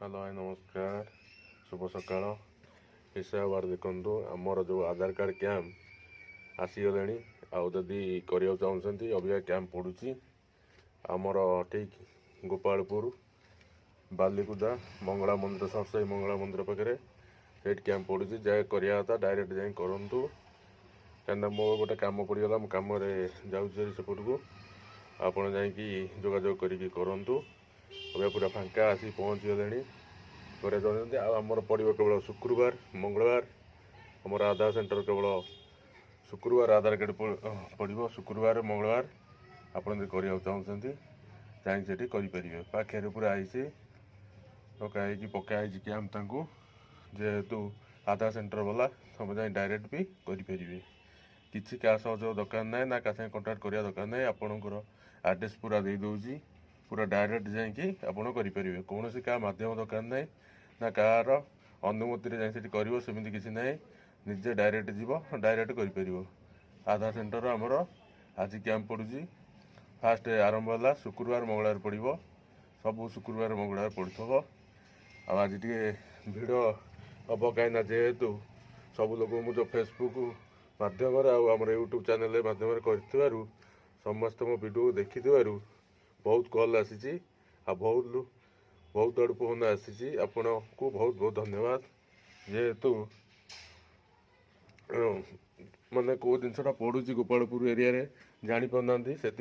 hello भाई नमस्कार शुभ सकाळ हिसाब देखु आमर जो आधार कार्ड कैंप आसीगले आदि करने चाहते अबिका कैंप पड़ुची आमर ठीक गोपालपुर बालीकुदा मंगला मंदिर सरसाई मंगला मंदिर पाखे से कैंप पड़ुची जहाँ करवा डायरेक्ट जाए करूँ क्या मो गोटे कम पड़गला मो कम जाऊँगी सेपट को आपड़ जा जोगाजोग करूँ अबे पूरा फांका आसी पहुँच गले चाहते आमर पड़ो केवल शुक्रवार मंगलवार आमर आधार सेंटर केवल शुक्रवार आधार कार्ड पड़ो शुक्रवार मंगलवार आपड़ करने चाहते जाकि करें पाखे पूरा आई डकाई पकाई कैंप जेहेतु आधार सेंटर वाला सब जाए डायरेक्ट भी करें किसी क्या सहयोग दरकार ना ना क्या कंटाक्ट करवा दरकार ना आपणकर आड्रेस पूरा दे दूसरी पूरा डायरेक्ट जाकि आपड़ करें कौन क्या मध्यम दरकार ना ना कार अनुमति जामती किसी ना निजे डायरेक्ट जीव डायरेक्ट करें आधार सेंटर आमर आज कैंप पड़ुची फास्ट आरंभ है शुक्रवार मंगलवार पड़ो सब शुक्रवार मंगलवार पड़ो आज टे भिड़ हम कहीं जेहेतु सब लोग मुझे फेसबुक मध्यम आम यूट्यूब चैनल मध्यम कर समस्त मो वीडियो देखी बहुत कॉल आसी बहुत बहुत आड़ फोन आसी आपण को बहुत बहुत धन्यवाद जेहेतु माने कौ जिनसा पड़ूँ गोपालपुर एरिया रे जानी पाना से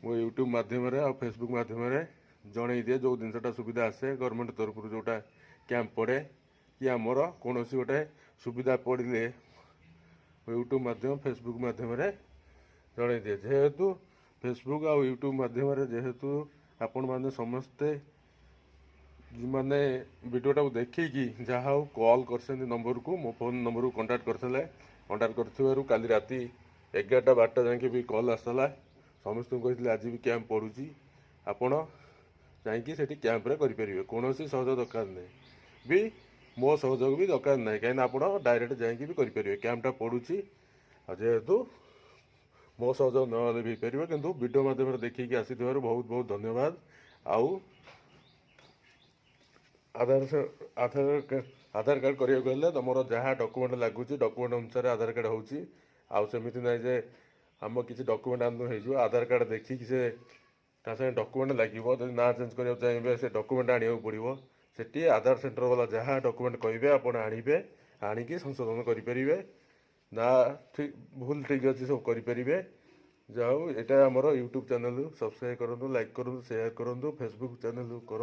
मो यूट्यूब मध्यम आ फेसबुक मध्यम जन दिए जो जिनसा सुविधा आसे गवर्नमेंट तरफ जोटा कैंप पड़े कि आमर कौन गोटे सुविधा पड़े यूट्यूब मध्यम फेसबुक मध्यम जन दिए जेहेतु फेसबुक आ यूट्यूब मध्यम जेहेतु आपण मैंने समस्ते माने वीडियोटा देखिकी जहाँ कॉल कर नंबर को मो फोन नंबर को कंटाक्ट कर काली राति 11-12 जाके भी कॉल आसला समस्त कहते आज भी कैंप पड़ुची आपण जाकि कैंप करें कौन सहयोग दरकार नहीं भी मो सहयोग भी दरकार ना कहीं आप डायरेक्ट जाकि भी करें कैंपटा पड़ुची जेहेतु मो सहयोग न भी पारे कि वीडियो मध्यम देखिए आसी बहुत बहुत धन्यवाद आउ आधार कार्ड करने तुम जहाँ डॉक्यूमेंट लगुच डॉक्यूमेंट अनुसार आधार कार्ड होमती ना जे आम किसी डॉक्यूमेंट आम आधार कार्ड देखिए से डॉक्यूमेंट लगे ना चेंज करने चाहिए से डॉक्यूमेंट आने पड़ो से आधार सेंटर वाला जहाँ डॉक्यूमेंट कहे आप आणवे आणिकी संशोधन करें ना ठीक भूल ठीक अच्छे सब करें जाऊ यहाँ आमर यूट्यूब चैनल सब्सक्राइब करूँ लाइक करूँ शेयर करूँ फेसबुक चैनल कर